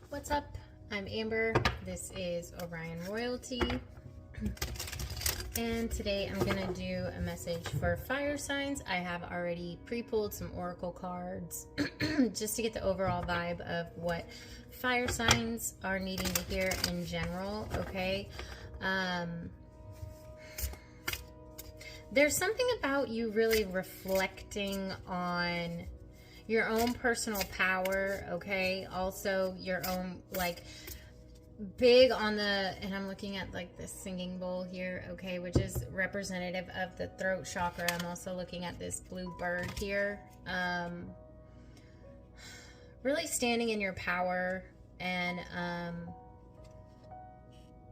What's up? I'm Amber. This is Orion Royalty. And today I'm going to do a message for fire signs. I have already pre-pulled some oracle cards just to get the overall vibe of what fire signs are needing to hear in general, okay? There's something about you really reflecting on your own personal power, okay? Also your own, like, big on the, and I'm looking at like this singing bowl here, okay, which is representative of the throat chakra. I'm also looking at this blue bird here. Really standing in your power and,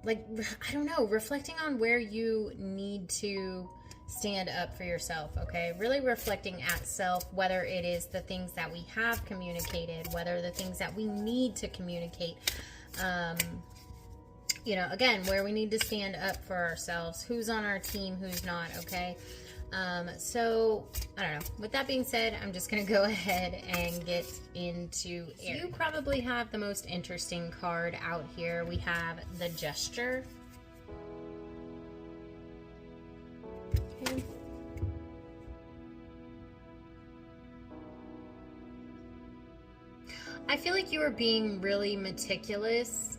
like, I don't know, reflecting on where you need to stand up for yourself, okay? Really reflecting at self, whether it is the things that we have communicated, whether the things that we need to communicate, you know, again, where we need to stand up for ourselves, who's on our team, who's not, okay? So, I don't know. With that being said, I'm just going to go ahead and get into Aries. You probably have the most interesting card out here. We have the Gesture. Okay. I feel like you are being really meticulous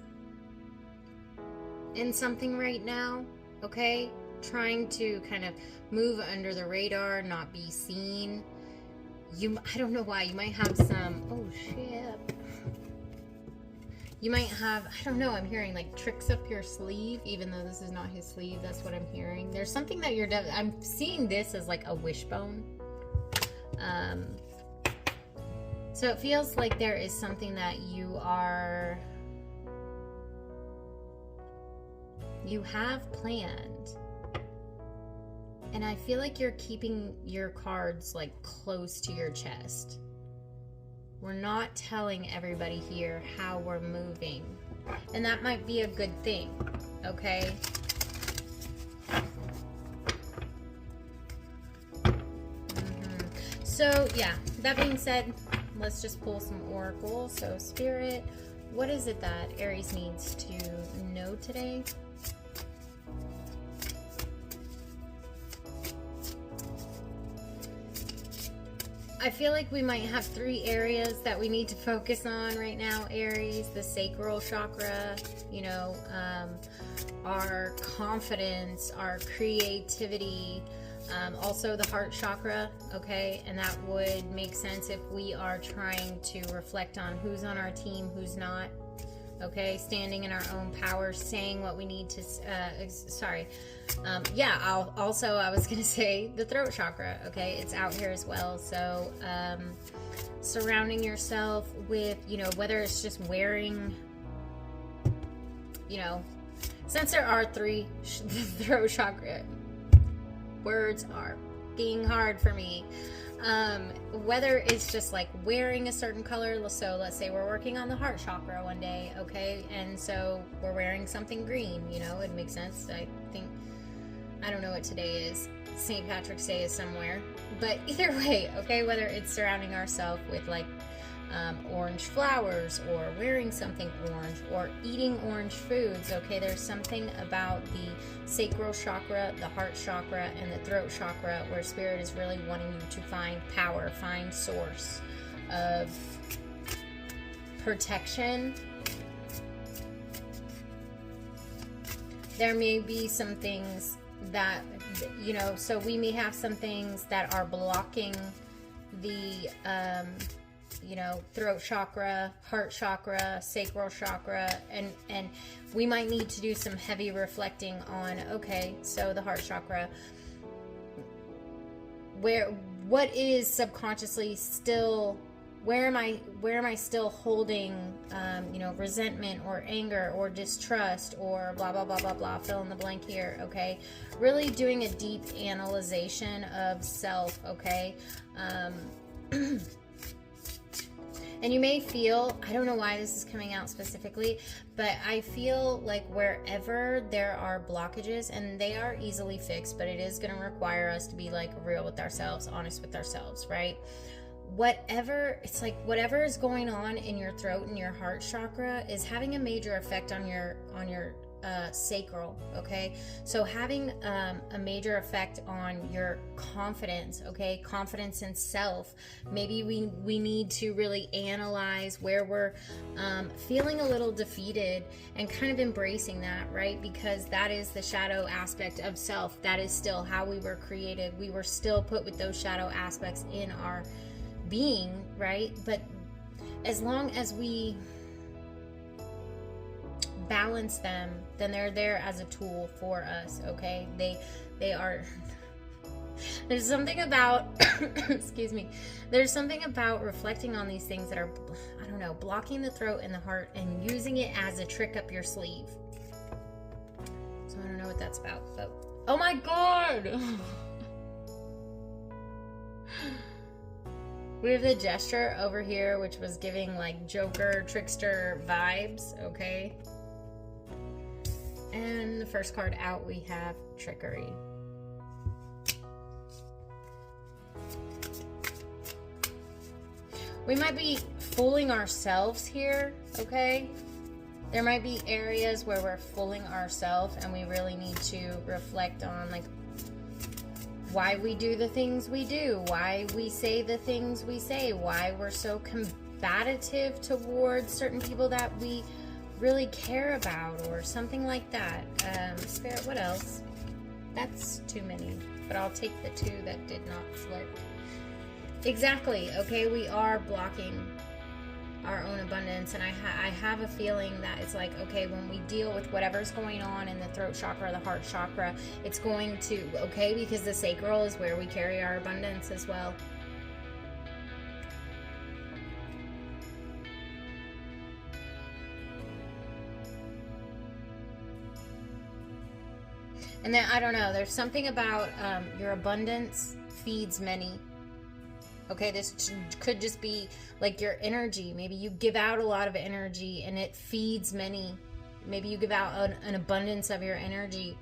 in something right now, okay? Trying to kind of move under the radar, not be seen. I don't know why, you might have some, oh shit. You might have, I don't know, I'm hearing like tricks up your sleeve, even though this is not his sleeve, that's what I'm hearing. There's something that I'm seeing this as like a wishbone. So it feels like there is something that you have planned. And I feel like you're keeping your cards like close to your chest. We're not telling everybody here how we're moving. And that might be a good thing, okay? So, yeah, that being said, let's just pull some oracle. So, Spirit, what is it that Aries needs to know today? I feel like we might have 3 areas that we need to focus on right now, Aries. The sacral chakra, you know, our confidence, our creativity, also the heart chakra, okay? And that would make sense if we are trying to reflect on who's on our team, who's not, okay? Standing in our own power, saying what we need to, yeah, I was gonna say the throat chakra, okay? It's out here as well. So surrounding yourself with, you know, whether it's just wearing, you know, since there are 3 throat chakra, words are being hard for me. Whether it's just like wearing a certain color, so let's say we're working on the heart chakra one day, okay, and so we're wearing something green, you know, it makes sense. I think, I don't know what today is, St. Patrick's Day is somewhere, but either way, okay, whether it's surrounding ourselves with like orange flowers, or wearing something orange, or eating orange foods, okay, there's something about the sacral chakra, the heart chakra, and the throat chakra where Spirit is really wanting you to find power, find source of protection. There may be some things that, you know, so we may have some things that are blocking the you know, throat chakra, heart chakra, sacral chakra, and we might need to do some heavy reflecting on, okay, so the heart chakra, what is subconsciously still, where am I still holding, you know, resentment or anger or distrust or blah, blah, blah, blah, blah, fill in the blank here, okay? Really doing a deep analyzation of self, okay? And you may feel, I don't know why this is coming out specifically, but I feel like wherever there are blockages, and they are easily fixed, but it is going to require us to be like real with ourselves, honest with ourselves, right? whatever, it's like whatever is going on in your throat and your heart chakra is having a major effect on your sacral. Okay, so having a major effect on your confidence. Okay, confidence in self. Maybe we need to really analyze where we're feeling a little defeated and kind of embracing that, right? Because that is the shadow aspect of self. That is still how we were created. We were still put with those shadow aspects in our being, right? But as long as we balance them, then they're there as a tool for us. Okay, they are there's something about excuse me, there's something about reflecting on these things that are, I don't know, blocking the throat and the heart and using it as a trick up your sleeve. So I don't know what that's about, but oh my god. We have the gesture over here, which was giving like Joker, trickster vibes. Okay, and the first card out, we have trickery. We might be fooling ourselves here, okay? There might be areas where we're fooling ourselves and we really need to reflect on like why we do the things we do, why we say the things we say, why we're so combative towards certain people that we really care about, or something like that. Spirit, what else? That's too many, but I'll take the two that did not flip. Exactly. Okay, we are blocking our own abundance, and I have a feeling that it's like, okay, when we deal with whatever's going on in the throat chakra, the heart chakra, it's going to, okay, because the sacral is where we carry our abundance as well. And then, I don't know, there's something about your abundance feeds many. Okay, this could just be like your energy. Maybe you give out a lot of energy and it feeds many. Maybe you give out an abundance of your energy.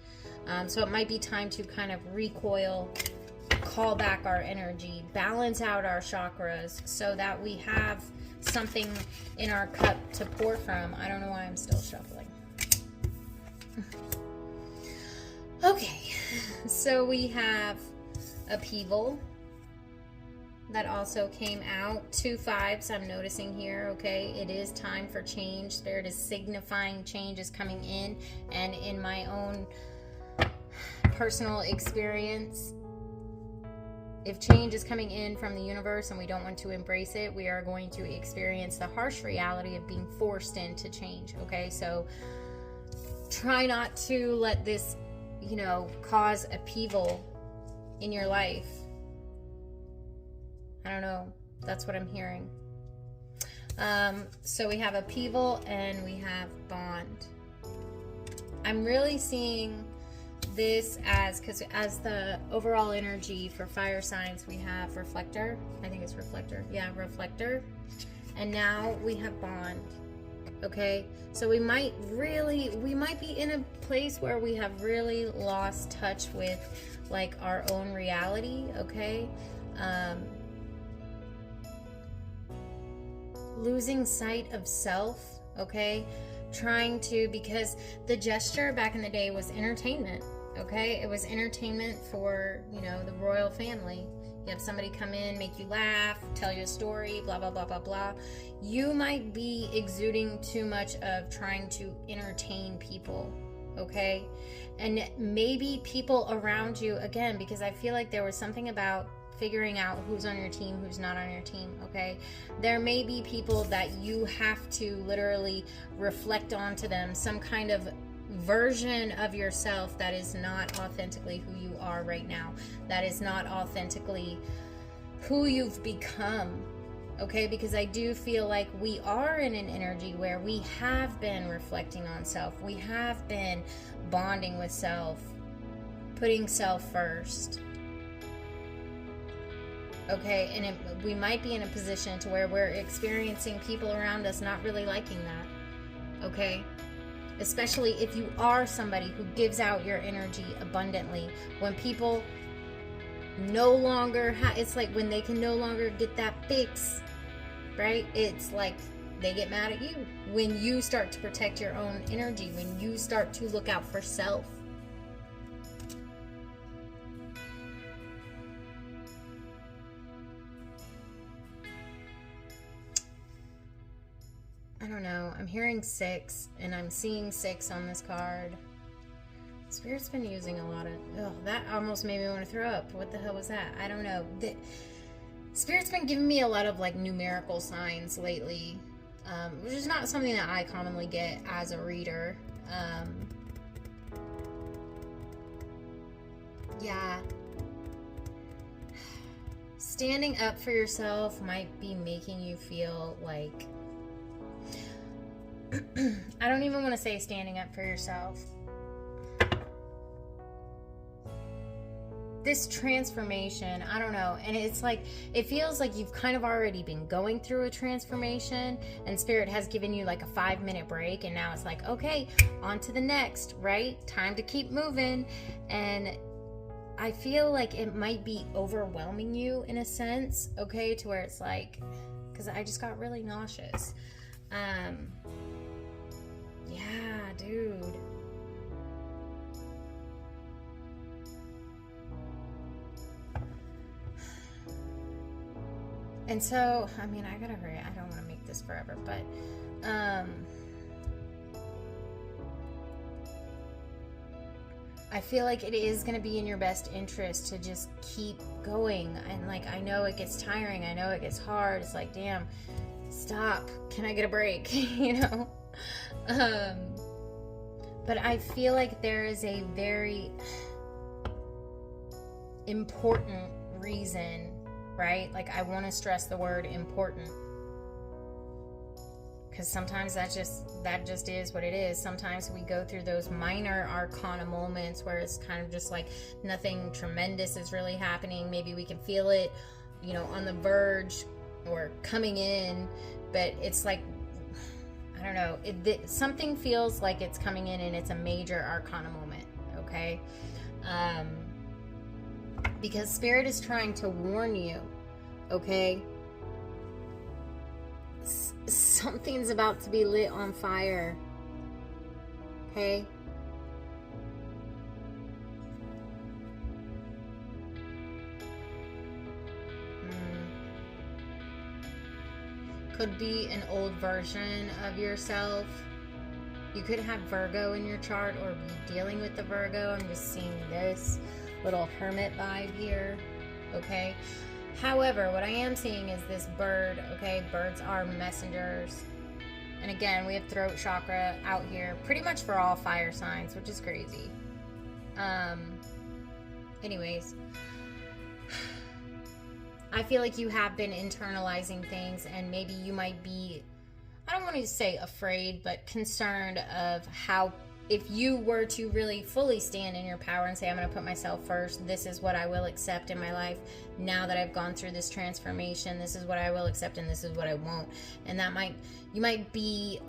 So it might be time to kind of recoil, call back our energy, balance out our chakras so that we have something in our cup to pour from. I don't know why I'm still shuffling. Okay, so we have upheaval. That also came out. 2 5s I'm noticing here. Okay, it is time for change. Spirit is signifying change is coming in, and in my own personal experience, if change is coming in from the universe and we don't want to embrace it, we are going to experience the harsh reality of being forced into change. Okay, so try not to let this, you know, cause upheaval in your life. I don't know. That's what I'm hearing. So we have upheaval and we have bond. I'm really seeing this as, because as the overall energy for fire signs, we have reflector. I think it's reflector. Yeah, reflector. And now we have bond. Okay, so we might be in a place where we have really lost touch with like our own reality. Okay, losing sight of self. Okay, trying to, because the gesture back in the day was entertainment. Okay, it was entertainment for, you know, the royal family. You have somebody come in, make you laugh, tell you a story, blah, blah, blah, blah, blah. You might be exuding too much of trying to entertain people, okay? And maybe people around you, again, because I feel like there was something about figuring out who's on your team, who's not on your team, okay? There may be people that you have to literally reflect onto them, some kind of version of yourself that is not authentically who you are right now, that is not authentically who you've become, okay? Because I do feel like we are in an energy where we have been reflecting on self, we have been bonding with self, putting self first, okay? And we might be in a position to where we're experiencing people around us not really liking that, okay? Especially if you are somebody who gives out your energy abundantly. When people no longer, it's like when they can no longer get that fix, right? It's like they get mad at you when you start to protect your own energy, when you start to look out for self. I don't know. I'm hearing 6 and I'm seeing 6 on this card. Spirit's been using a lot of... Oh, that almost made me want to throw up. What the hell was that? I don't know. Spirit's been giving me a lot of like numerical signs lately, which is not something that I commonly get as a reader. Yeah. Standing up for yourself might be making you feel like... I don't even want to say standing up for yourself. This transformation, I don't know, and it's like, it feels like you've kind of already been going through a transformation, and Spirit has given you like a 5-minute break, and now it's like, okay, on to the next, right? Time to keep moving. And I feel like it might be overwhelming you in a sense, okay, to where it's like, because I just got really nauseous. Yeah, dude. And so, I mean, I gotta hurry. I don't want to make this forever, but I feel like it is going to be in your best interest to just keep going. And like, I know it gets tiring. I know it gets hard. It's like, damn, stop. Can I get a break? You know? But I feel like there is a very important reason, right? Like, I want to stress the word important, because sometimes that just is what it is. Sometimes we go through those minor arcana moments where it's kind of just like nothing tremendous is really happening. Maybe we can feel it, you know, on the verge or coming in, but it's like, I don't know, something feels like it's coming in and it's a major arcana moment, okay? Because Spirit is trying to warn you, okay? Something's about to be lit on fire, okay? Could be an old version of yourself. You could have Virgo in your chart or be dealing with the Virgo. I'm just seeing this little hermit vibe here, okay? However, what I am seeing is this bird, okay? Birds are messengers. And again, we have throat chakra out here pretty much for all fire signs, which is crazy. Anyways, I feel like you have been internalizing things, and maybe you might be, I don't want to say afraid, but concerned of how, if you were to really fully stand in your power and say, I'm going to put myself first, this is what I will accept in my life. Now that I've gone through this transformation, this is what I will accept and this is what I won't. And that you might be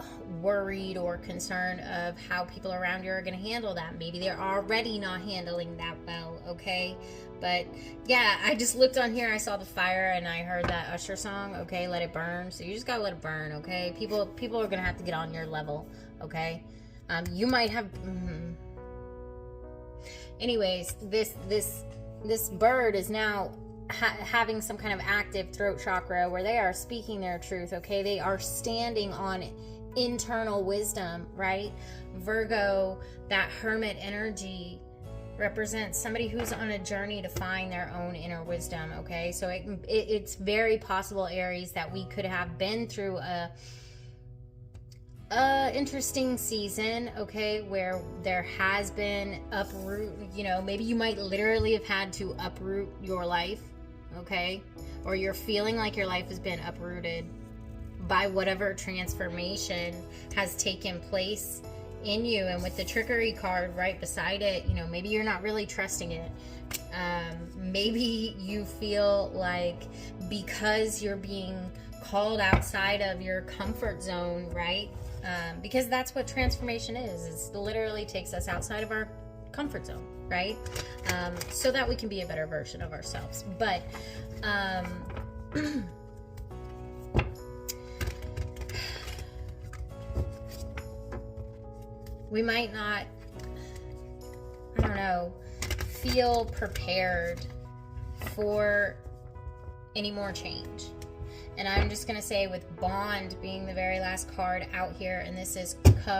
worried or concerned of how people around you are going to handle that. Maybe they're already not handling that well, okay? But yeah, I just looked on here, I saw the fire, and I heard that Usher song, okay, let it burn. So you just gotta let it burn, okay? People are gonna have to get on your level, okay? You might have anyways, this bird is now having some kind of active throat chakra where they are speaking their truth, okay? They are standing on internal wisdom, right? Virgo, that hermit energy, represents somebody who's on a journey to find their own inner wisdom, okay? So it's very possible, Aries, that we could have been through a interesting season, okay, where there has been uproot, you know, maybe you might literally have had to uproot your life, okay? Or you're feeling like your life has been uprooted by whatever transformation has taken place in you. And with the trickery card right beside it, you know, maybe you're not really trusting it. Maybe you feel like because you're being called outside of your comfort zone, right? Because that's what transformation is. It literally takes us outside of our comfort zone. right? So that we can be a better version of ourselves. But we might not, I don't know, feel prepared for any more change. And I'm just going to say, with Bond being the very last card out here, and this is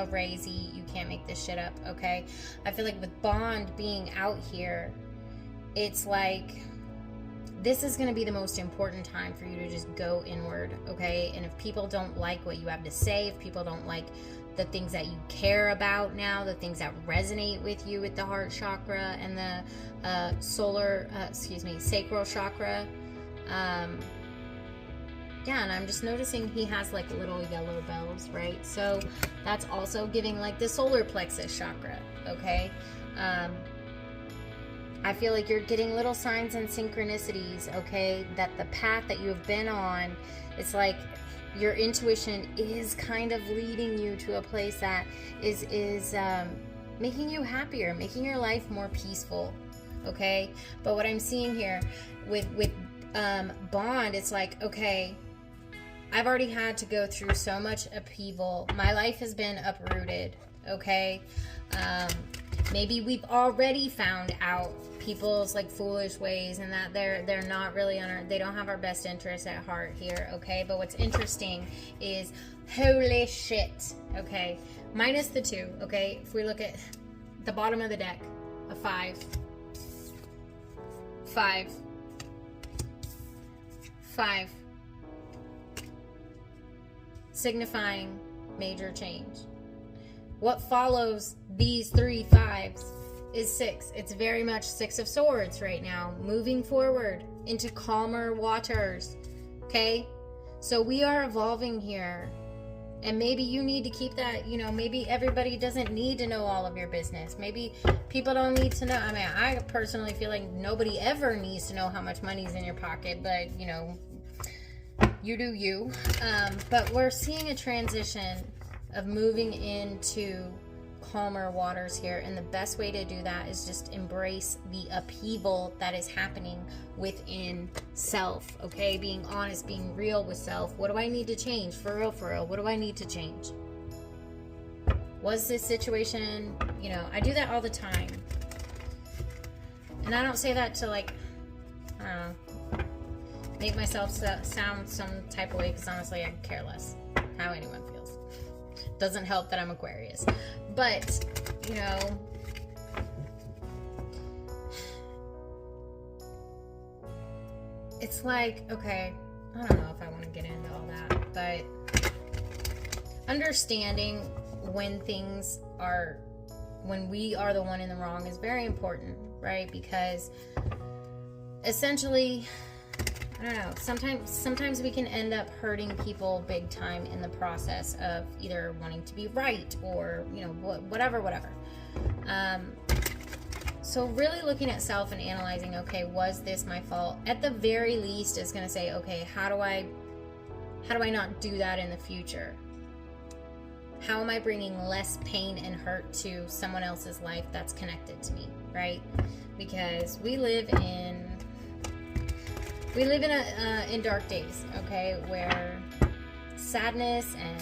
crazy, you can't make this shit up, okay? I feel like with Bond being out here, it's like, this is going to be the most important time for you to just go inward, okay? And if people don't like what you have to say, if people don't like the things that you care about now, the things that resonate with you with the heart chakra and the sacral chakra, yeah, and I'm just noticing he has like little yellow bells, right? So that's also giving like the solar plexus chakra, okay? I feel like you're getting little signs and synchronicities, okay? That the path that you have been on, it's like your intuition is kind of leading you to a place that is making you happier, making your life more peaceful, okay? But what I'm seeing here with Bond, it's like, okay, I've already had to go through so much upheaval. My life has been uprooted, okay? Maybe we've already found out people's like foolish ways and that they're not really they don't have our best interests at heart here, okay? But what's interesting is, holy shit, okay? Minus the 2, okay? If we look at the bottom of the deck, a 5, 5, 5, signifying major change. What follows these 3 5s is 6. It's very much 6 of Swords right now, moving forward into calmer waters, okay? So we are evolving here, and maybe you need to keep that, you know, maybe everybody doesn't need to know all of your business. Maybe people don't need to know. I mean, I personally feel like nobody ever needs to know how much money's in your pocket, but, you know, you do you. But we're seeing a transition of moving into calmer waters here, and the best way to do that is just embrace the upheaval that is happening within self, okay? Being honest, being real with self. What do I need to change? For real, what do I need to change? Was this situation, you know, I do that all the time, and I don't say that to, like, I don't know, make myself sound some type of way, because honestly I care less how anyone feels. Doesn't help that I'm Aquarius, but, you know, it's like, okay, I don't know if I want to get into all that, but understanding when things are, when we are the one in the wrong is very important, right? Because essentially, I don't know, sometimes we can end up hurting people big time in the process of either wanting to be right or, you know, whatever. So really looking at self and analyzing, okay, was this my fault? At the very least, is going to say, okay, how do I not do that in the future? How am I bringing less pain and hurt to someone else's life that's connected to me, right? Because we live in in dark days, okay, where sadness and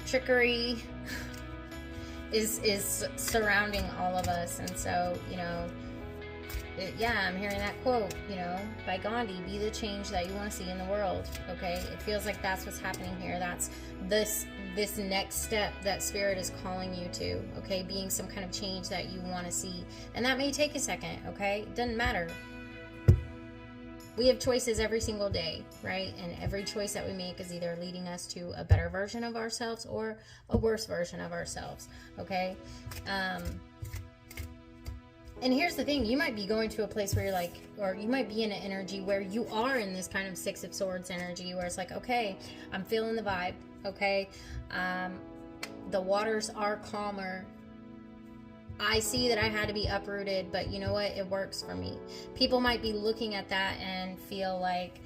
trickery is surrounding all of us. And so, you know, yeah, I'm hearing that quote, you know, by Gandhi, be the change that you want to see in the world, okay? It feels like that's what's happening here. That's this next step that Spirit is calling you to, okay? Being some kind of change that you want to see. And that may take a second, okay? It doesn't matter. We have choices every single day, right? And every choice that we make is either leading us to a better version of ourselves or a worse version of ourselves, okay? And here's the thing, you might be going to a place where you're like, or you might be in an energy where you are in this kind of 6 of Swords energy where it's like, okay, I'm feeling the vibe, okay? The waters are calmer. I see that I had to be uprooted, but you know what? It works for me. People might be looking at that and feel like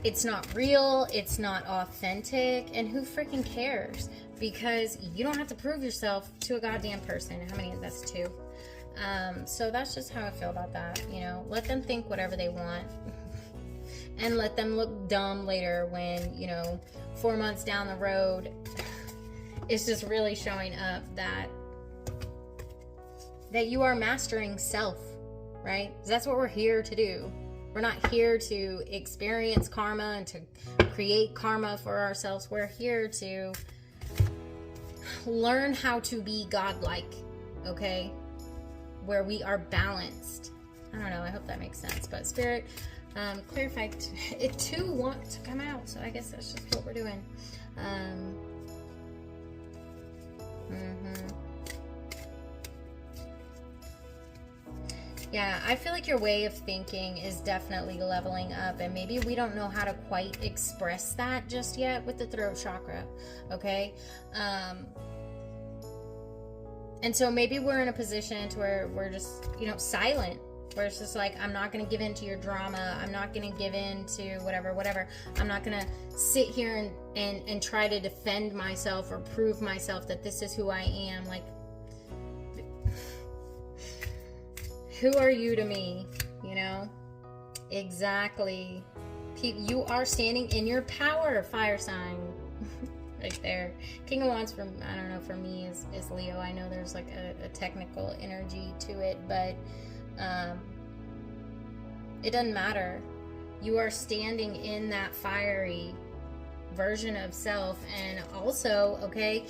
it's not real, it's not authentic, and who freaking cares? Because you don't have to prove yourself to a goddamn person. How many? That's 2. So that's just how I feel about that. You know, let them think whatever they want. And let them look dumb later when, you know, 4 months down the road, it's just really showing up that you are mastering self, right? That's what we're here to do. We're not here to experience karma and to create karma for ourselves. We're here to learn how to be godlike, okay? Where we are balanced. I don't know, I hope that makes sense. But Spirit, clarify, it too wants to come out, so I guess that's just what we're doing. Yeah, I feel like your way of thinking is definitely leveling up, and maybe we don't know how to quite express that just yet with the throat chakra, okay? And so maybe we're in a position to where we're just, you know, silent. Where it's just like, I'm not going to give in to your drama. I'm not going to give in to whatever. I'm not going to sit here and try to defend myself or prove myself that this is who I am. Like, who are you to me? You know? Exactly. You are standing in your power, fire sign. Right there. King of Wands, for, I don't know, for me is Leo. I know there's like a technical energy to it, but it doesn't matter. You are standing in that fiery version of self. And also, okay,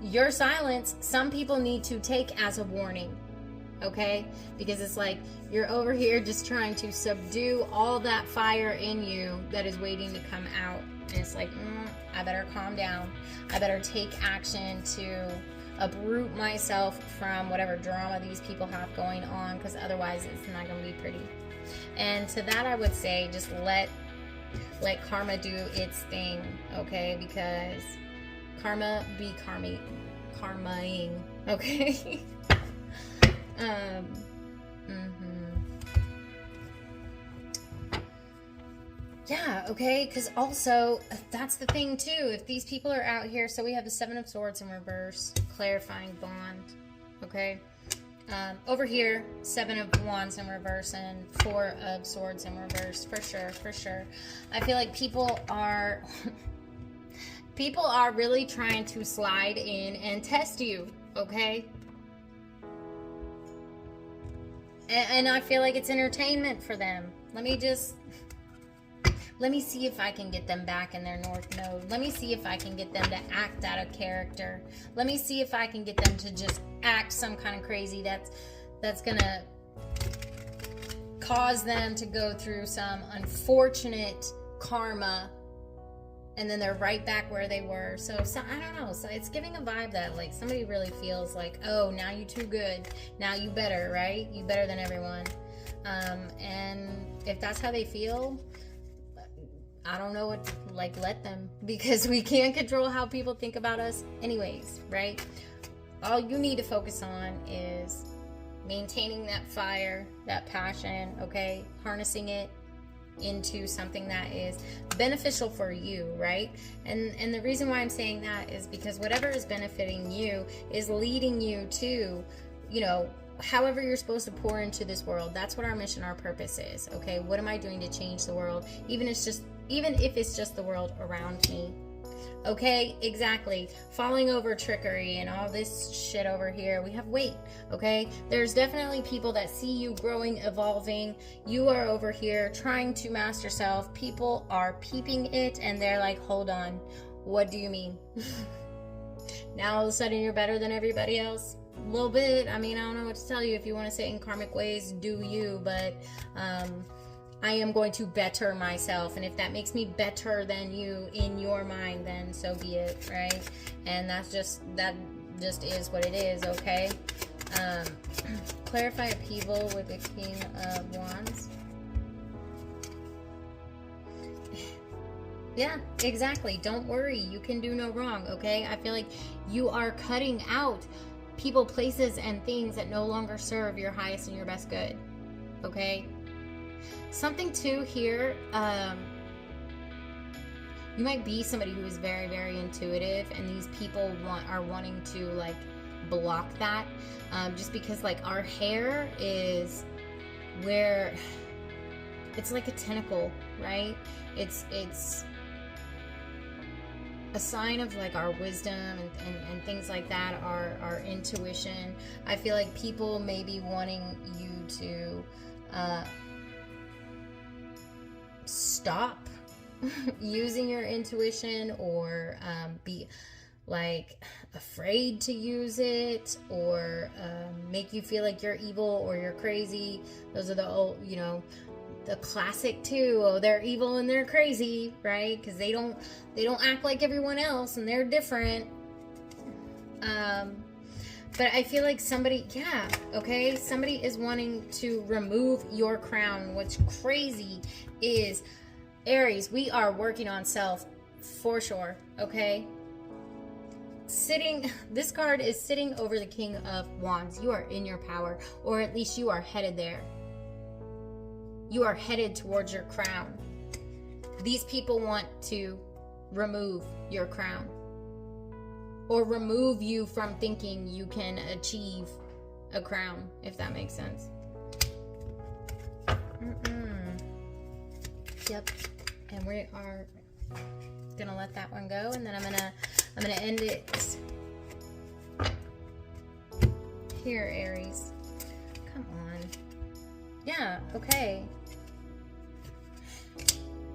your silence, some people need to take as a warning, okay? Because it's like you're over here just trying to subdue all that fire in you that is waiting to come out. And it's like, I better calm down. I better take action to uproot myself from whatever drama these people have going on, because otherwise it's not going to be pretty. And to that I would say, just let karma do its thing, okay? Because karma be karmaing, okay? Yeah, okay, because also, that's the thing too, if these people are out here, so we have the Seven of Swords in reverse, clarifying bond, okay? Over here, Seven of Wands in reverse and Four of Swords in reverse, for sure. I feel like people are really trying to slide in and test you, okay? And I feel like it's entertainment for them. Let me see if I can get them back in their North Node. Let me see if I can get them to act out of character. Let me see if I can get them to just act some kind of crazy that's gonna cause them to go through some unfortunate karma, and then they're right back where they were. So I don't know. So it's giving a vibe that like somebody really feels like, oh, now you too good. Now you better, right? You better than everyone. And if that's how they feel, I don't know what, like, let them, because we can't control how people think about us anyways, right? All you need to focus on is maintaining that fire, that passion, okay? Harnessing it into something that is beneficial for you, right? And the reason why I'm saying that is because whatever is benefiting you is leading you to, you know, however you're supposed to pour into this world. That's what our mission, our purpose is, okay? What am I doing to change the world? Even if it's just the world around me. Okay, exactly. Falling over trickery and all this shit over here. We have weight, okay? There's definitely people that see you growing, evolving. You are over here trying to master self. People are peeping it and they're like, hold on, what do you mean? Now all of a sudden you're better than everybody else? A little bit. I mean, I don't know what to tell you. If you want to say it in karmic ways, do you, but I am going to better myself, and if that makes me better than you in your mind, then so be it, right? And that just is what it is, okay? Clarify upheaval with the King of Wands. Yeah, exactly. Don't worry. You can do no wrong, okay? I feel like you are cutting out people, places, and things that no longer serve your highest and your best good, okay? Something too here, you might be somebody who is very, very intuitive, and these people are wanting to like block that, just because like our hair is where it's like a tentacle, right? It's a sign of like our wisdom and things like that, our intuition. I feel like people may be wanting you to stop using your intuition, or be like afraid to use it, or make you feel like you're evil or you're crazy. Those are the old, you know, the classic too. Oh, they're evil and they're crazy, right? Because they don't act like everyone else and they're different. But I feel like somebody is wanting to remove your crown. What's crazy is, Aries, we are working on self for sure, okay? This card is sitting over the King of Wands. You are in your power, or at least you are headed there. You are headed towards your crown. These people want to remove your crown, or remove you from thinking you can achieve a crown, if that makes sense. Yep. And we are gonna let that one go, and then I'm gonna end it here, Aries. Come on. Yeah, okay.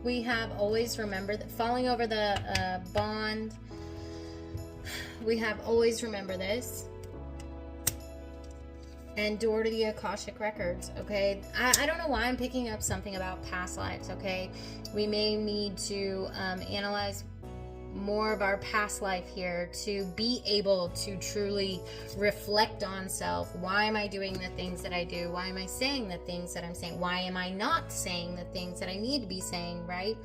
We have always remembered that falling over the bond. We have always remember this. And door to the Akashic Records, okay? I don't know why I'm picking up something about past lives, okay? We may need to analyze more of our past life here to be able to truly reflect on self. Why am I doing the things that I do? Why am I saying the things that I'm saying? Why am I not saying the things that I need to be saying, right?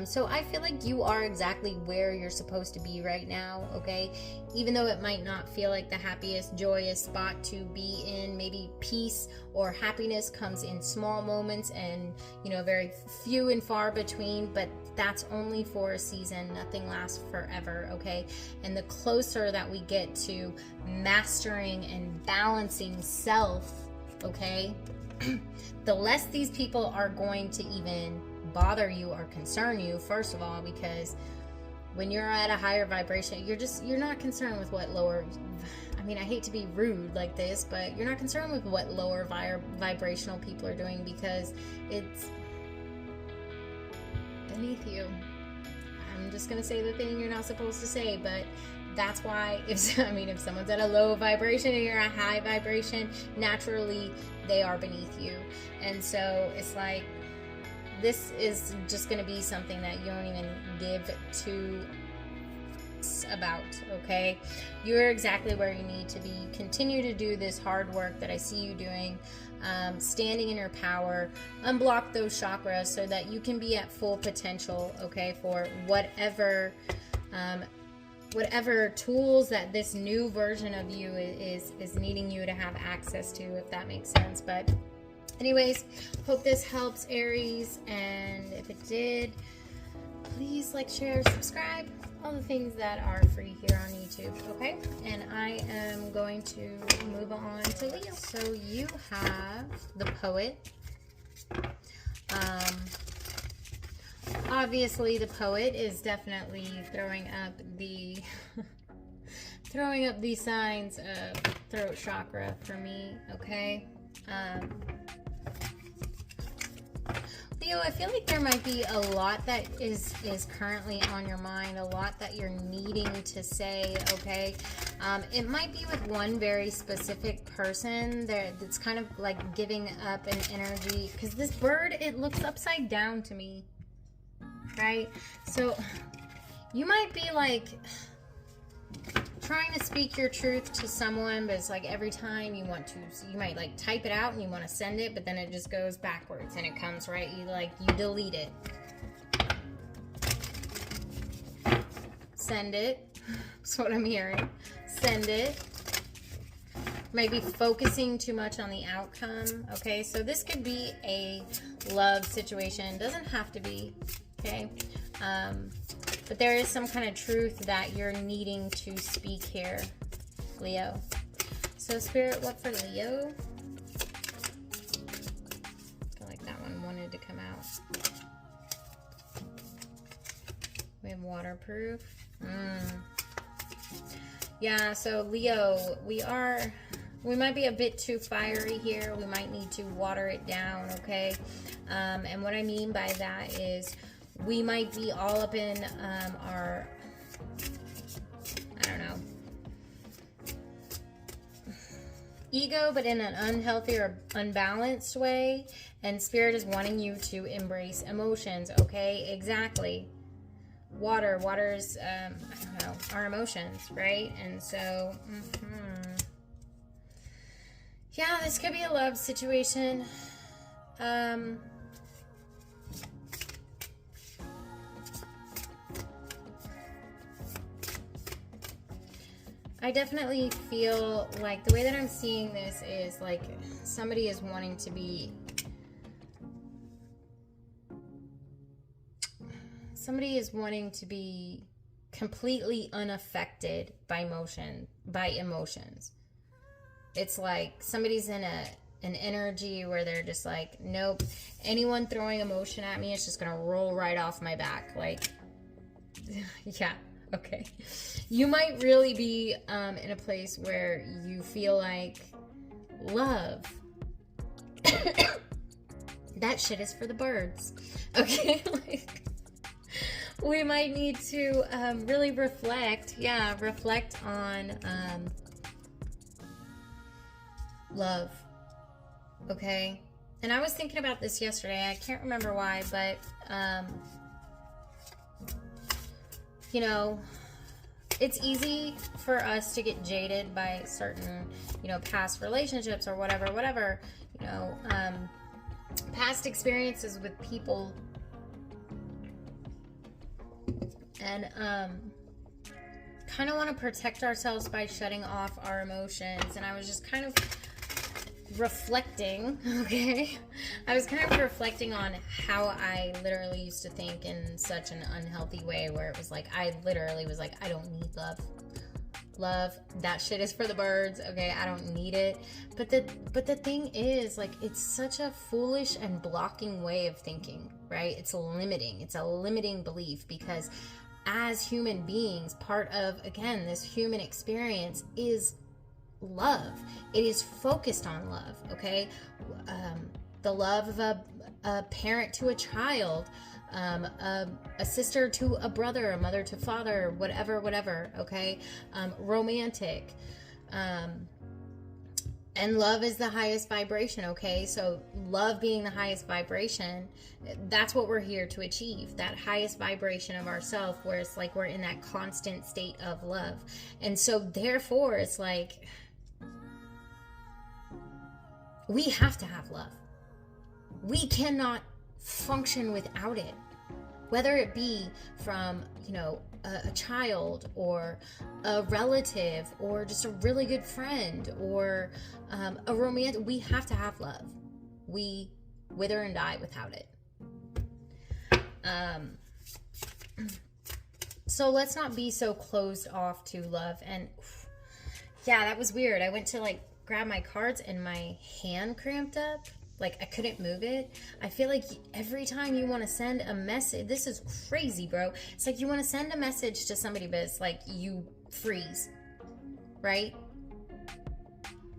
So I feel like you are exactly where you're supposed to be right now, okay? Even though it might not feel like the happiest, joyous spot to be in, maybe peace or happiness comes in small moments and, you know, very few and far between, but that's only for a season. Nothing lasts forever, okay? And the closer that we get to mastering and balancing self, okay, the less these people are going to even bother you or concern you, first of all, because when you're at a higher vibration, you're not concerned with what lower, I mean, I hate to be rude like this, but you're not concerned with what lower vibrational people are doing, because it's beneath you. I'm just gonna say the thing you're not supposed to say, but that's why if someone's at a low vibration and you're at a high vibration, naturally they are beneath you. And so it's like, this is just gonna be something that you don't even give two about, okay? You're exactly where you need to be. Continue to do this hard work that I see you doing, standing in your power. Unblock those chakras so that you can be at full potential, okay, for whatever tools that this new version of you is needing you to have access to, if that makes sense. But anyways, hope this helps, Aries, and if it did, please like, share, subscribe, all the things that are free here on YouTube, okay? And I am going to move on to Leo. So you have the Poet. Obviously the Poet is definitely throwing up the signs of throat chakra for me, okay? Leo, I feel like there might be a lot that is currently on your mind, a lot that you're needing to say, okay? It might be with one very specific person that's kind of like giving up an energy, because this bird, it looks upside down to me, right? So you might be like trying to speak your truth to someone, but it's like every time you want to, so you might like type it out and you want to send it, but then it just goes backwards and it comes right, you delete it. Send it. That's what I'm hearing. Send it. Might be focusing too much on the outcome, okay? So this could be a love situation. Doesn't have to be, okay? But there is some kind of truth that you're needing to speak here, Leo. So Spirit, what for Leo? I feel like that one wanted to come out. We have waterproof. Yeah, so Leo, we might be a bit too fiery here. We might need to water it down, okay? And what I mean by that is we might be all up in our, I don't know, ego, but in an unhealthy or unbalanced way. And Spirit is wanting you to embrace emotions, okay? Exactly. Water's, I don't know, our emotions, right? And so, yeah, this could be a love situation. I definitely feel like the way that I'm seeing this is like somebody is wanting to be completely unaffected by emotions. It's like somebody's in an energy where they're just like, nope, anyone throwing emotion at me is just gonna roll right off my back. Like, yeah, okay. You might really be in a place where you feel like love. That shit is for the birds. Okay, like, we might need to really reflect on love, okay? And I was thinking about this yesterday. I can't remember why, but, you know, it's easy for us to get jaded by certain, you know, past relationships or whatever, you know, past experiences with people. And kind of want to protect ourselves by shutting off our emotions. And I was just kind of reflecting, okay? I was kind of reflecting on how I literally used to think in such an unhealthy way, where it was like, I literally was like, I don't need love. Love, that shit is for the birds, okay? I don't need it. But the thing is, like, it's such a foolish and blocking way of thinking, right? It's limiting. It's a limiting belief, because as human beings, part of, again, this human experience is love. It is focused on love, okay? The love of a parent to a child, a sister to a brother, a mother to father, whatever, okay? Romantic. And love is the highest vibration, okay? So love being the highest vibration, that's what we're here to achieve. That highest vibration of ourself, where it's like we're in that constant state of love. And so therefore, it's like we have to have love. We cannot function without it. Whether it be from, you know, a child or a relative or just a really good friend or a romantic, we have to have love. We wither and die without it. So let's not be so closed off to love. And yeah, that was weird. I went to like grab my cards and my hand cramped up. Like, I couldn't move it. I feel like every time you want to send a message, this is crazy, bro. It's like you want to send a message to somebody, but it's like you freeze, right?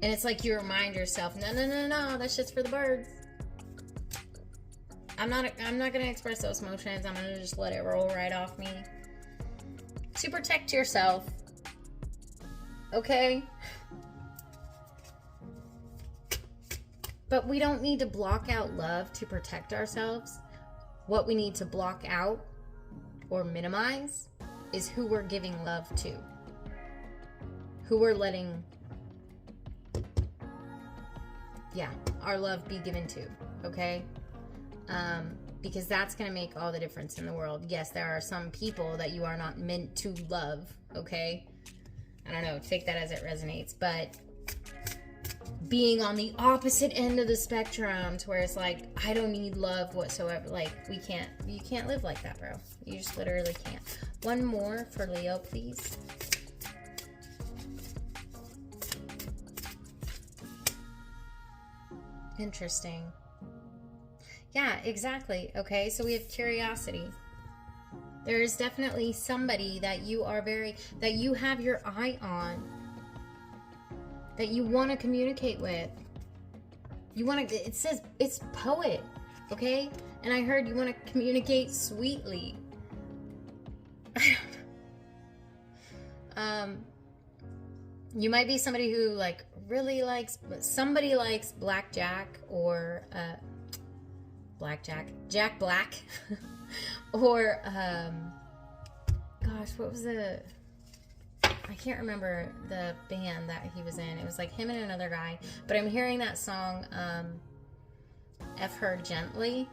And it's like you remind yourself, no, that shit's for the birds. I'm not going to express those emotions. I'm going to just let it roll right off me. To protect yourself, okay? But we don't need to block out love to protect ourselves. What we need to block out or minimize is who we're giving love to. Who we're letting, our love be given to, okay? Because that's going to make all the difference in the world. Yes, there are some people that you are not meant to love, okay? I don't know, take that as it resonates, but being on the opposite end of the spectrum to where it's like, I don't need love whatsoever. Like, you can't live like that, bro. You just literally can't. One more for Leo, please. Interesting. Yeah, exactly. Okay, so we have curiosity. There is definitely somebody that you are that you have your eye on, that you want to communicate with. You want to, it says, it's poet, okay? And I heard you want to communicate sweetly. You might be somebody who like really likes, somebody likes blackjack or Jack Black, or gosh, what was I can't remember the band that he was in. It was like him and another guy, but I'm hearing that song, F Her Gently.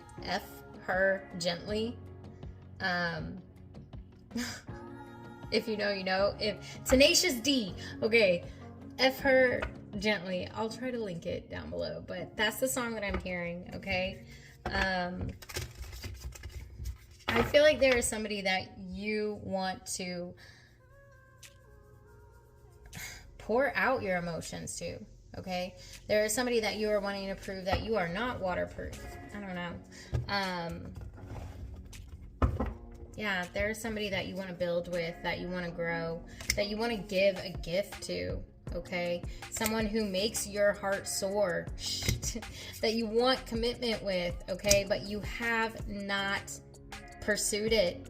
If you know, you know. If Tenacious D, okay, F Her Gently. I'll try to link it down below, but that's the song that I'm hearing, okay? I feel like there is somebody that you want to pour out your emotions to, okay? There is somebody that you are wanting to prove that you are not waterproof. I don't know. Yeah, there's somebody that you want to build with, that you want to grow, that you want to give a gift to, okay? Someone who makes your heart soar, that you want commitment with, okay? But you have not pursued it.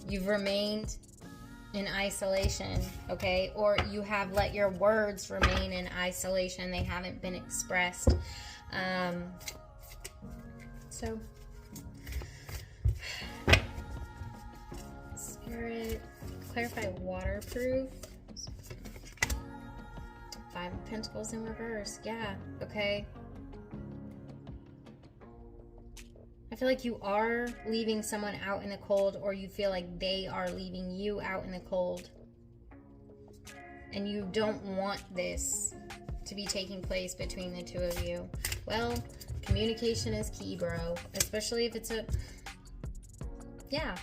You've remained in isolation, okay? Or you have let your words remain in isolation. They haven't been expressed. So... Spirit, clarify waterproof. 5 of Pentacles in reverse. Yeah, okay. I feel like you are leaving someone out in the cold, or you feel like they are leaving you out in the cold. And you don't want this to be taking place between the two of you. Well, communication is key, bro. Especially if it's a... Yeah.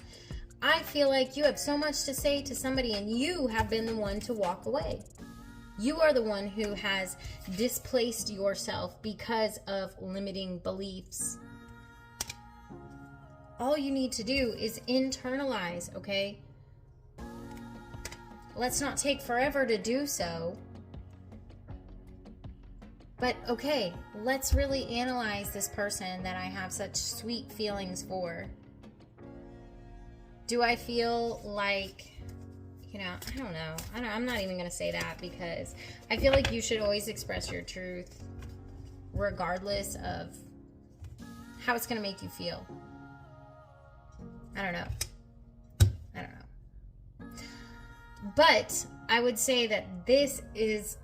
I feel like you have so much to say to somebody, and you have been the one to walk away. You are the one who has displaced yourself because of limiting beliefs. All you need to do is internalize, okay? Let's not take forever to do so. But okay, let's really analyze this person that I have such sweet feelings for. Do I feel like, you know, I don't know. I'm not even going to say that, because I feel like you should always express your truth regardless of how it's going to make you feel. I don't know. But I would say that this is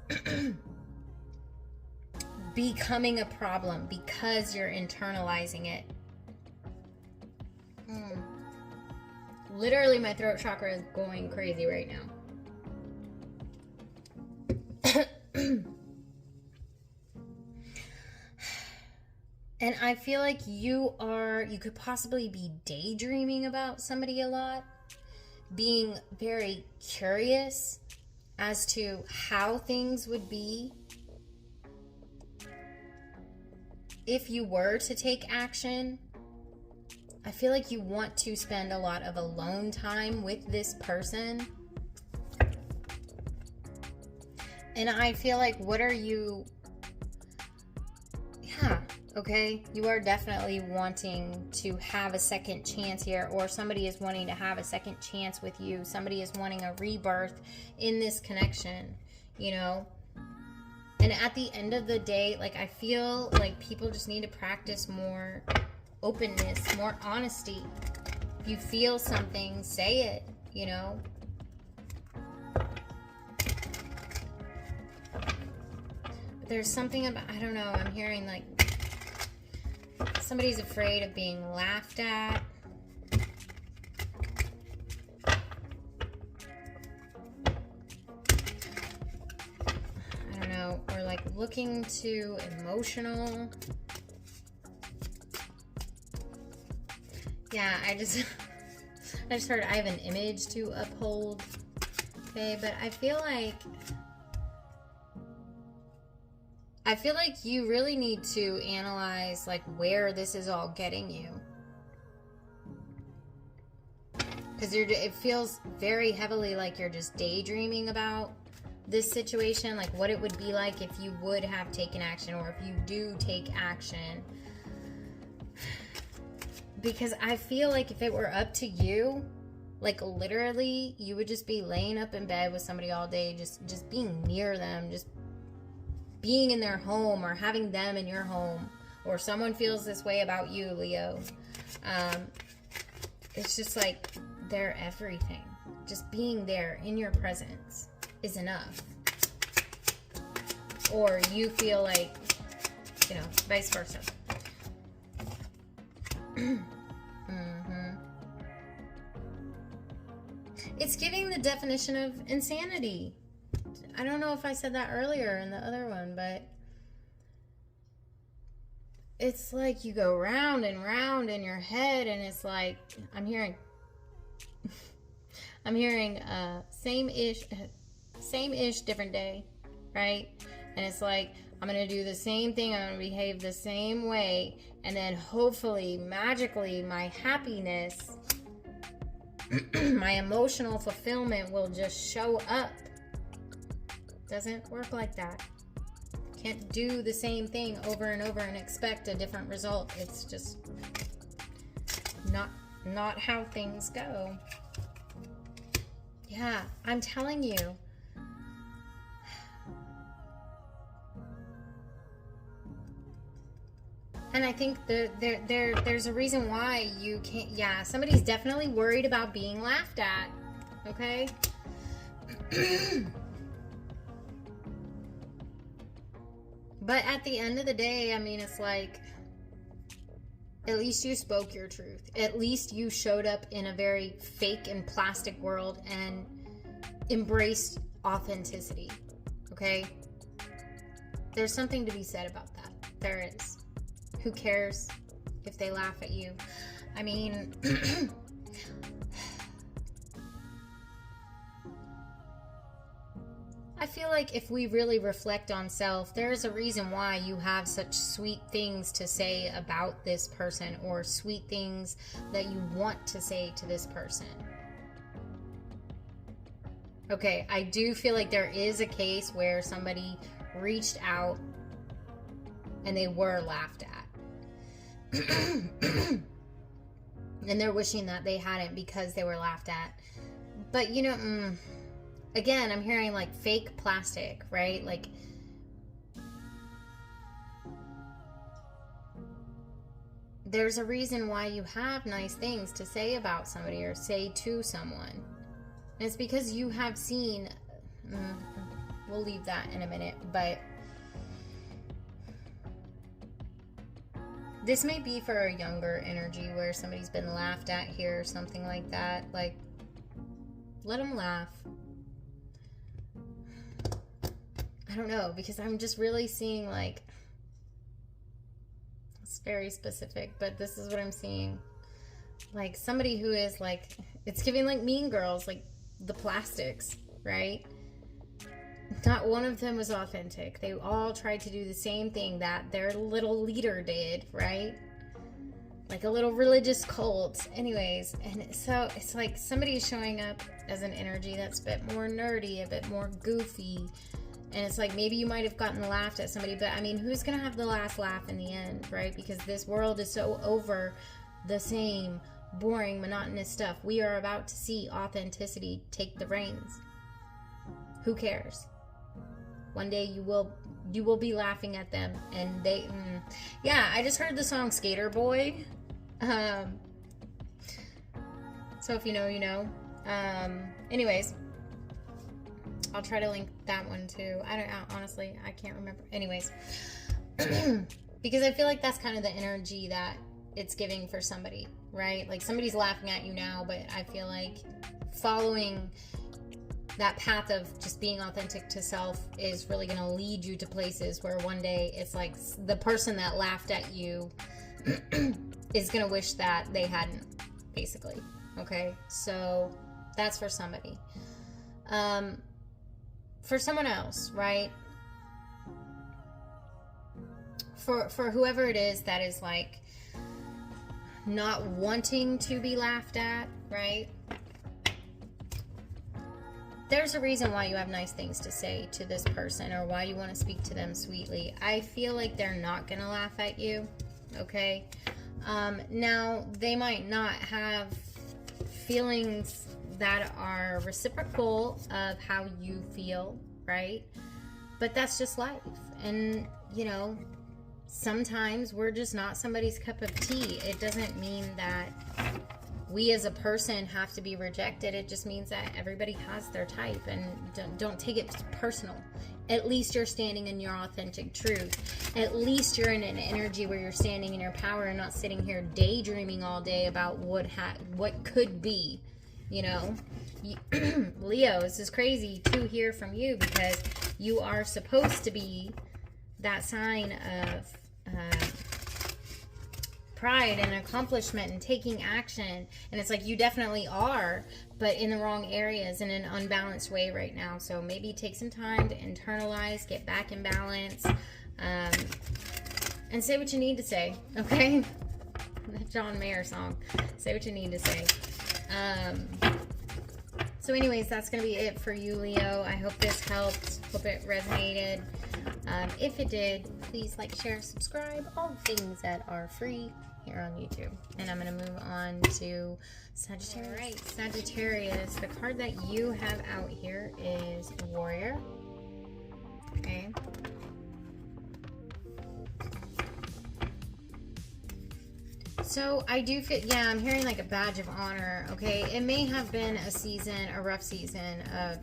becoming a problem because you're internalizing it. Literally, my throat chakra is going crazy right now. And I feel like you could possibly be daydreaming about somebody a lot, being very curious as to how things would be if you were to take action. I feel like you want to spend a lot of alone time with this person. And I feel like, yeah, okay, you are definitely wanting to have a second chance here, or somebody is wanting to have a second chance with you. Somebody is wanting a rebirth in this connection, you know? And at the end of the day, like, I feel like people just need to practice more openness, more honesty. If you feel something, say it, you know? But there's something about, I don't know, I'm hearing like somebody's afraid of being laughed at. I don't know, or like looking too emotional. Yeah, I just heard I have an image to uphold. Okay, but I feel like I feel like you really need to analyze like where this is all getting you. Because it feels very heavily like you're just daydreaming about this situation, like what it would be like if you would have taken action, or if you do take action. Because I feel like if it were up to you, like literally, you would just be laying up in bed with somebody all day, just being near them, just being in their home, or having them in your home, or someone feels this way about you, Leo. It's just like they're everything. Just being there in your presence is enough. Or you feel like, you know, vice versa. It's giving the definition of insanity. I don't know if I said that earlier in the other one, but it's like you go round and round in your head, and it's like I'm hearing same-ish, different day, right? And it's like I'm gonna do the same thing, I'm gonna behave the same way, and then hopefully, magically, my happiness, my emotional fulfillment will just show up. Doesn't work like that. Can't do the same thing over and over and expect a different result. It's just not how things go. Yeah, I'm telling you. And I think there's a reason why you can't. Yeah, somebody's definitely worried about being laughed at. Okay? But at the end of the day, I mean, it's like, at least you spoke your truth. At least you showed up in a very fake and plastic world and embraced authenticity. Okay? There's something to be said about that. There is. Who cares if they laugh at you? I mean, I feel like if we really reflect on self, there's a reason why you have such sweet things to say about this person, or sweet things that you want to say to this person. Okay, I do feel like there is a case where somebody reached out and they were laughed at. And they're wishing that they hadn't because they were laughed at. But, you know, again, I'm hearing like fake plastic, right? Like, there's a reason why you have nice things to say about somebody or say to someone. And it's because you have seen, we'll leave that in a minute, but this may be for a younger energy where somebody's been laughed at here or something like that. Like, let them laugh. I don't know, because I'm just really seeing like, it's very specific, but this is what I'm seeing. Like somebody who is like, it's giving like Mean Girls, like the plastics, right? Not one of them was authentic. They all tried to do the same thing that their little leader did, right? Like a little religious cult. Anyways, and so it's like somebody's showing up as an energy that's a bit more nerdy, a bit more goofy. And it's like maybe you might have gotten laughed at somebody, but I mean, who's going to have the last laugh in the end, right? Because this world is so over the same boring, monotonous stuff. We are about to see authenticity take the reins. Who cares? One day you will be laughing at them, and they yeah, I just heard the song Skater Boy. So if you know, you know. Anyways, I'll try to link that one too. I don't know, honestly, I can't remember. Anyways, because I feel like that's kind of the energy that it's giving for somebody, right? Like somebody's laughing at you now, but I feel like following that path of just being authentic to self is really going to lead you to places where one day it's like the person that laughed at you is going to wish that they hadn't, basically. Okay, so that's for somebody. For someone else, right? for whoever it is that is like not wanting to be laughed at, right? There's a reason why you have nice things to say to this person, or why you want to speak to them sweetly. I feel like they're not going to laugh at you, okay? Now, they might not have feelings that are reciprocal of how you feel, right? But that's just life. And, you know, sometimes we're just not somebody's cup of tea. It doesn't mean that we as a person have to be rejected. It just means that everybody has their type, and don't take it personal. At least you're standing in your authentic truth. At least you're in an energy where you're standing in your power and not sitting here daydreaming all day about what could be, you know. Leo, this is crazy to hear from you, because you are supposed to be that sign of pride and accomplishment and taking action, and it's like you definitely are, but in the wrong areas, in an unbalanced way right now. So maybe take some time to internalize, get back in balance, and say what you need to say, okay? That John Mayer song, say what you need to say. So anyways, that's going to be it for you, Leo. I hope this helped. Hope it resonated. If it did, please like, share, subscribe, all the things that are free here on YouTube. And I'm going to move on to Sagittarius. All right, Sagittarius, the card that you have out here is Warrior. Okay. So I do feel, yeah, I'm hearing like a badge of honor, okay? It may have been a rough season of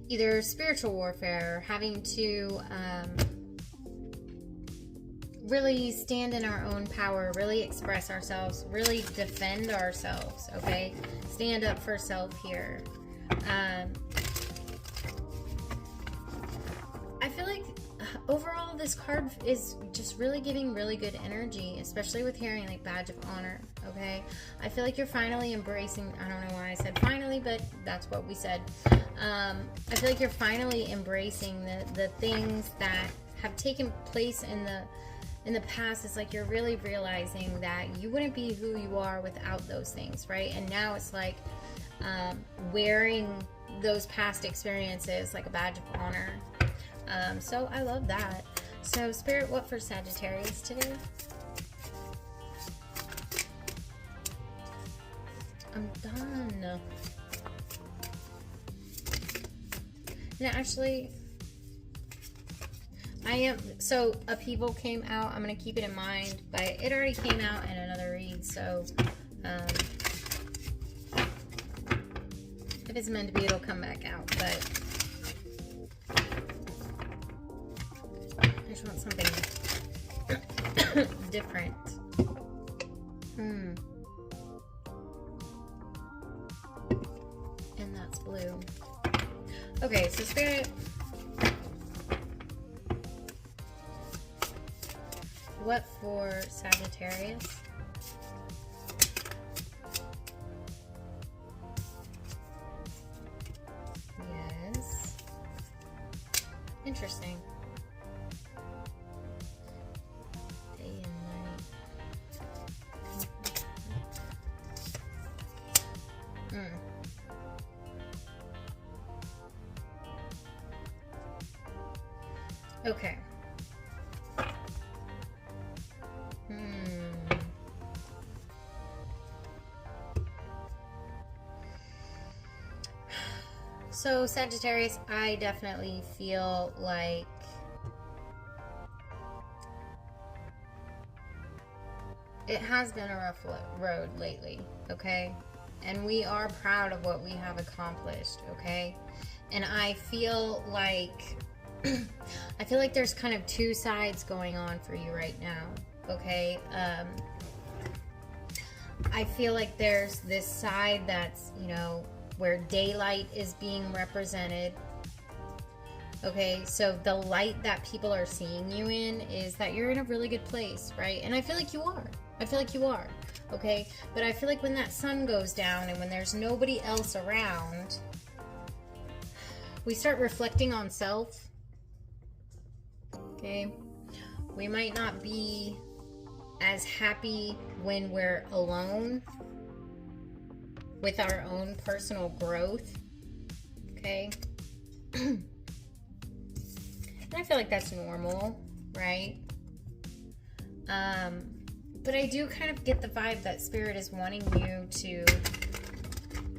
either spiritual warfare, having to really stand in our own power, really express ourselves, really defend ourselves, okay? Stand up for self here. I feel like overall this card is just really giving really good energy, especially with hearing like badge of honor, okay? I feel like you're finally embracing, I don't know why I said finally, but that's what we said. I feel like you're finally embracing the things that have taken place in the past. It's like you're really realizing that you wouldn't be who you are without those things, right? And now it's like wearing those past experiences like a badge of honor. So I love that. So Spirit, what for Sagittarius today? I'm done. No, actually, I am. So Upheaval came out. I'm going to keep it in mind, but it already came out in another read. So if it's meant to be, it'll come back out. But I just want something different. And that's blue. Okay, so Spirit, what for Sagittarius? Yes. Interesting. Day and night. Okay. So Sagittarius, I definitely feel like it has been a rough road lately, okay? And we are proud of what we have accomplished, okay? And I feel like there's kind of two sides going on for you right now, okay? I feel like there's this side that's, you know, where daylight is being represented. Okay, so the light that people are seeing you in is that you're in a really good place, right? And I feel like you are. I feel like you are, okay? But I feel like when that sun goes down and when there's nobody else around, we start reflecting on self. Okay, we might not be as happy when we're alone with our own personal growth. Okay. And I feel like that's normal, right? But I do kind of get the vibe that Spirit is wanting you to,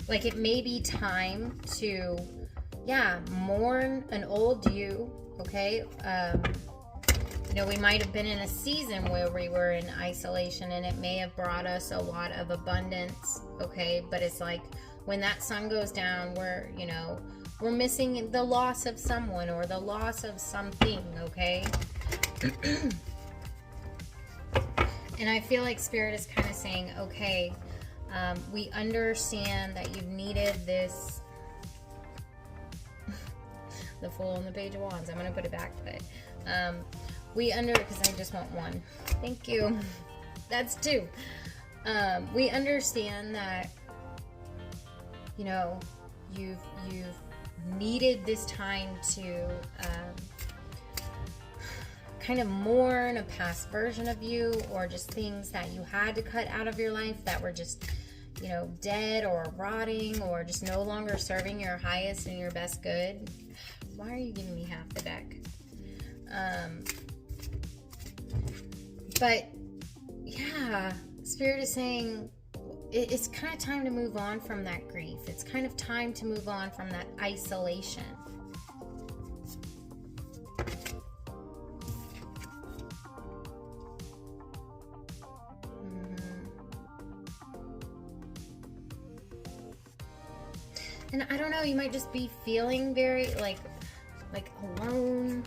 like, it may be time to, yeah, mourn an old you, okay? You know, we might have been in a season where we were in isolation and it may have brought us a lot of abundance, okay? But it's like when that sun goes down, we're, you know, we're missing the loss of someone or the loss of something, okay? And I feel like Spirit is kind of saying, okay, we understand that you've needed this. The Fool and the Page of Wands. I'm going to put it back, but because I just want one. Thank you. That's two. We understand that, you know, you've needed this time to kind of mourn a past version of you, or just things that you had to cut out of your life that were just, you know, dead or rotting or just no longer serving your highest and your best good. Why are you giving me half the deck? But yeah, Spirit is saying it's kind of time to move on from that grief. It's kind of time to move on from that isolation. And I don't know, you might just be feeling very like alone,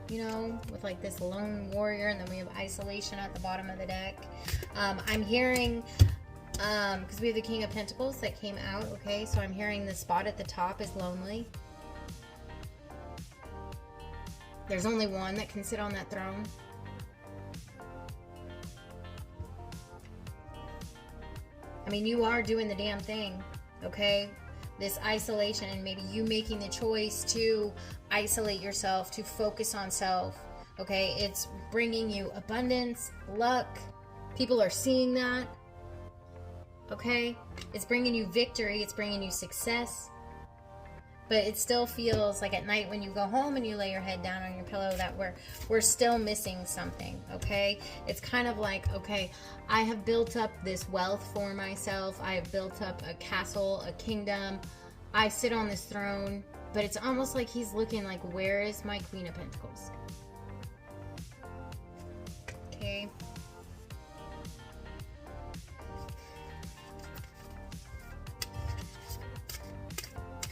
you know, with like this lone warrior, and then we have isolation at the bottom of the deck. I'm hearing, because we have the King of Pentacles that came out, okay, so I'm hearing the spot at the top is lonely. There's only one that can sit on that throne. I mean, you are doing the damn thing, okay? This isolation, and maybe you making the choice to isolate yourself, to focus on self, okay? It's bringing you abundance, luck. People are seeing that, okay? It's bringing you victory. It's bringing you success. But it still feels like at night when you go home and you lay your head down on your pillow that we're still missing something, okay? It's kind of like, okay, I have built up this wealth for myself. I have built up a castle, a kingdom. I sit on this throne, but it's almost like he's looking like, where is my Queen of Pentacles? Okay.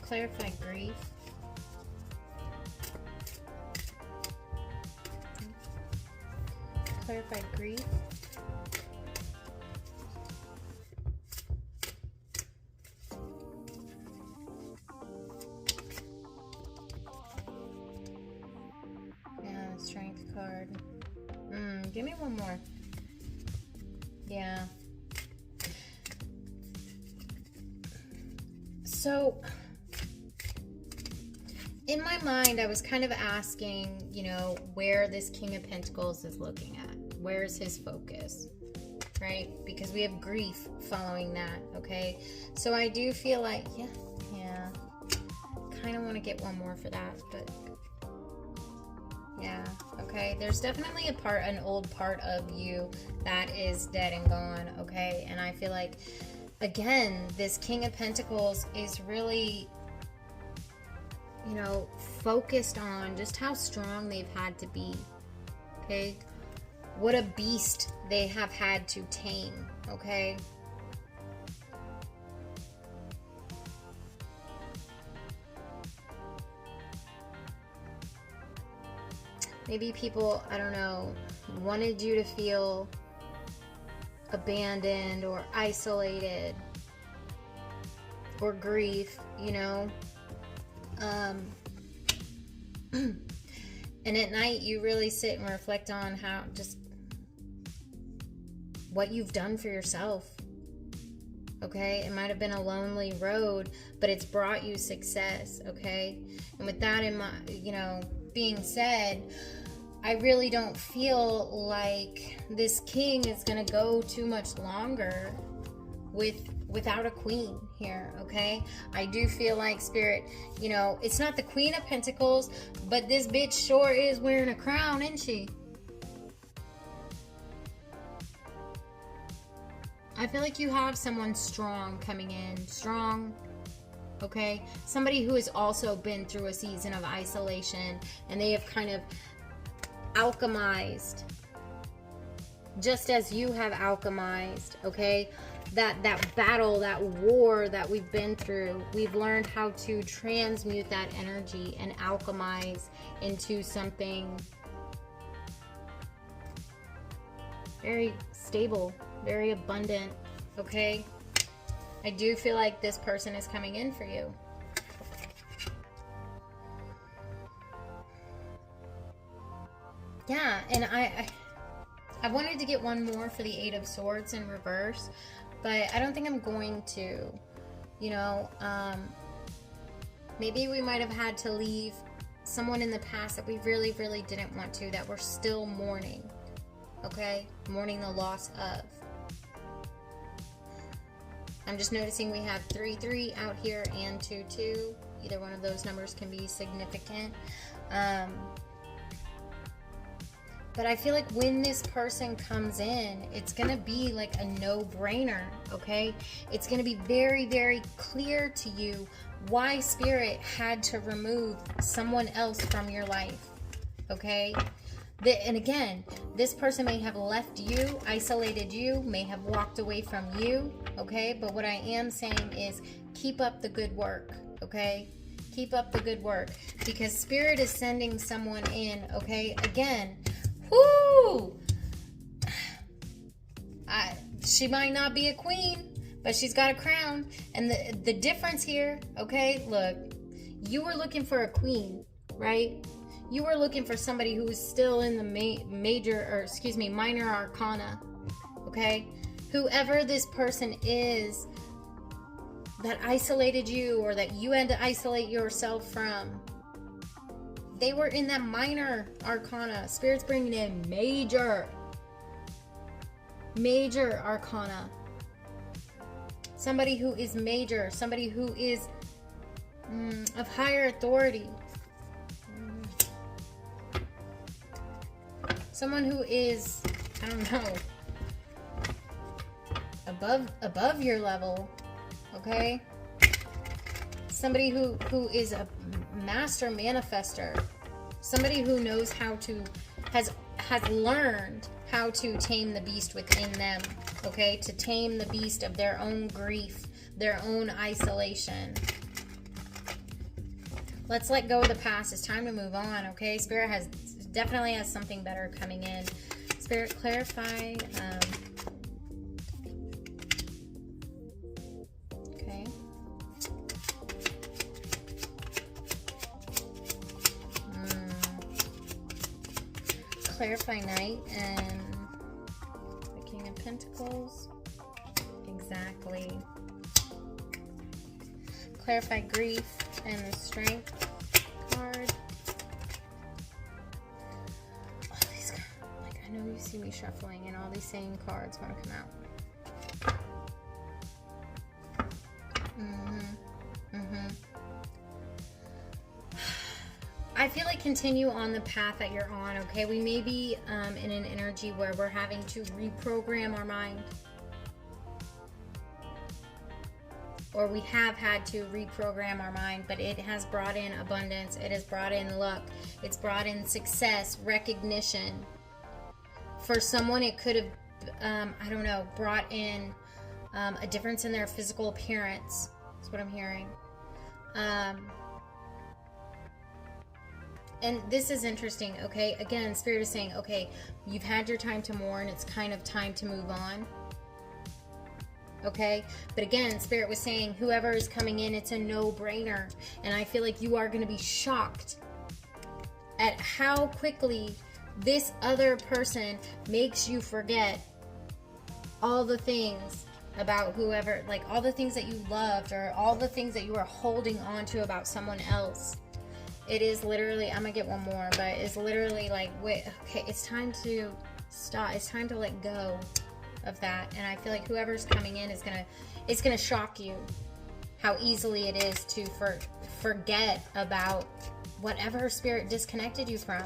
Clarify grief. Clarify grief. Yeah, Strength card. Give me one more. Yeah. So, in my mind, I was kind of asking, you know, where this King of Pentacles is looking at. Where's his focus, right? Because we have grief following that, okay? So I do feel like, yeah, kind of want to get one more for that, but yeah, okay. There's definitely an old part of you that is dead and gone, okay? And I feel like, again, this King of Pentacles is really, you know, focused on just how strong they've had to be, okay? What a beast they have had to tame, okay? Maybe people, I don't know, wanted you to feel abandoned or isolated or grief, you know? And at night you really sit and reflect on how just what you've done for yourself, okay? It might have been a lonely road, but it's brought you success, okay? And with that in mind, you know, being said, I really don't feel like this king is going to go too much longer without a queen here, okay? I do feel like Spirit, you know, it's not the Queen of Pentacles, but this bitch sure is wearing a crown, isn't she? I feel like you have someone strong coming in, strong, okay? Somebody who has also been through a season of isolation, and they have kind of alchemized, just as you have alchemized, okay? That battle, that war that we've been through, we've learned how to transmute that energy and alchemize into something very stable, very abundant, okay? I do feel like this person is coming in for you. Yeah, and I wanted to get one more for the Eight of Swords in reverse, but I don't think I'm going to. You know, maybe we might have had to leave someone in the past that we really, really didn't want to, that we're still mourning, okay? Mourning the loss of. I'm just noticing we have 3-3 out here and 2-2. Either one of those numbers can be significant. But I feel like when this person comes in, it's going to be like a no-brainer, okay? It's going to be very, very clear to you why Spirit had to remove someone else from your life, okay? And again, this person may have left you, isolated you, may have walked away from you, okay? But what I am saying is keep up the good work, okay? Keep up the good work, because Spirit is sending someone in, okay? Again, whoo! She might not be a queen, but she's got a crown. And the difference here, okay, look, you were looking for a queen, right? You were looking for somebody who is still in the minor arcana, okay? Whoever this person is that isolated you, or that you had to isolate yourself from, they were in that minor arcana. Spirit's bringing in major arcana. Somebody who is major, somebody who is of higher authority. Someone who is, I don't know, above your level, okay? Somebody who is a master manifester. Somebody who knows how to, has learned how to tame the beast within them, okay? To tame the beast of their own grief, their own isolation. Let's let go of the past. It's time to move on, okay? Spirit definitely has something better coming in. Spirit, clarify. Okay. Clarify Knight and the King of Pentacles. Exactly. Clarify Grief and the Strength card. All these, like, I know you see me shuffling and all these same cards want to come out. I feel like continue on the path that you're on, okay? We may be in an energy where we're having to reprogram our mind. Or we have had to reprogram our mind, but it has brought in abundance. It has brought in luck. It's brought in success, recognition. For someone, it could have, I don't know, brought in a difference in their physical appearance. That's what I'm hearing. And this is interesting, okay? Again, Spirit is saying, okay, you've had your time to mourn. It's kind of time to move on. Okay? But again, Spirit was saying, whoever is coming in, it's a no-brainer. And I feel like you are going to be shocked at how quickly this other person makes you forget all the things about whoever, like all the things that you loved, or all the things that you were holding on to about someone else. It is literally, I'm gonna get one more, but it's literally like, wait, okay, it's time to stop. It's time to let go of that. And I feel like whoever's coming in is it's gonna shock you how easily it is to forget about whatever spirit disconnected you from.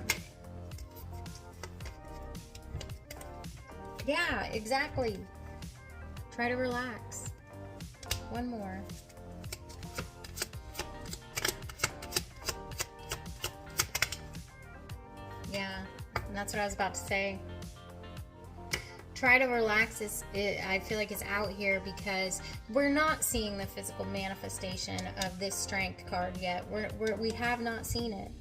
Yeah, exactly. Try to relax. One more. Yeah, and that's what I was about to say. Try to relax I feel like it's out here because we're not seeing the physical manifestation of this strength card yet. We have not seen it.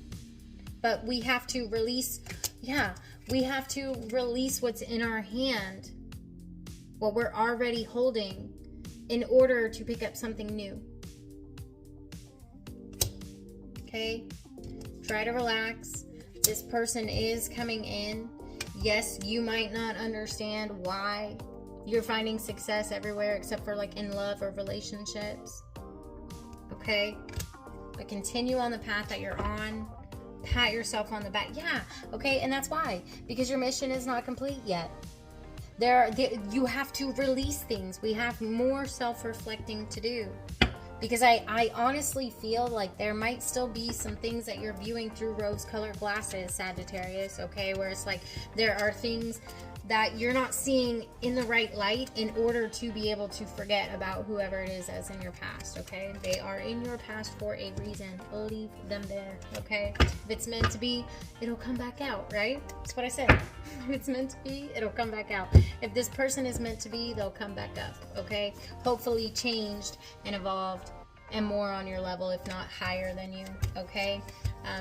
But we have to release, we have to release what's in our hand, what we're already holding, in order to pick up something new. Okay? Try to relax. This person is coming in. Yes, you might not understand why you're finding success everywhere except for like in love or relationships. Okay? But continue on the path that you're on. Pat yourself on the back. Yeah, okay, and that's why. Because your mission is not complete yet. You have to release things. We have more self-reflecting to do. Because I honestly feel like there might still be some things that you're viewing through rose-colored glasses, Sagittarius, okay? Where it's like there are things that you're not seeing in the right light in order to be able to forget about whoever it is that's in your past, okay? They are in your past for a reason. Leave them there, okay? If it's meant to be, it'll come back out, right? That's what I said. If it's meant to be, it'll come back out. If this person is meant to be, they'll come back up, okay? Hopefully changed and evolved and more on your level, if not higher than you, okay?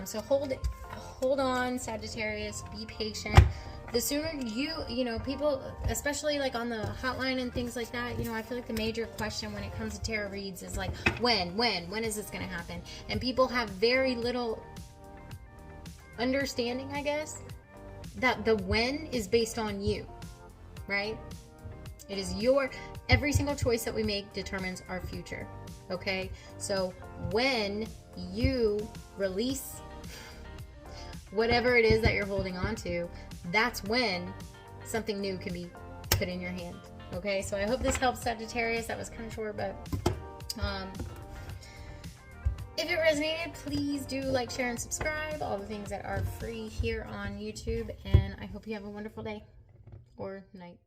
So hold on, Sagittarius. Be patient. The sooner you know, people, especially like on the hotline and things like that, you know, I feel like the major question when it comes to tarot reads is like, when is this going to happen? And people have very little understanding, I guess, that the when is based on you, right? It is every single choice that we make determines our future, okay? So when you release whatever it is that you're holding on to, that's when something new can be put in your hand. Okay, so I hope this helps, Sagittarius. That was kind of short, but if it resonated, please do like, share, and subscribe. All the things that are free here on YouTube. And I hope you have a wonderful day or night.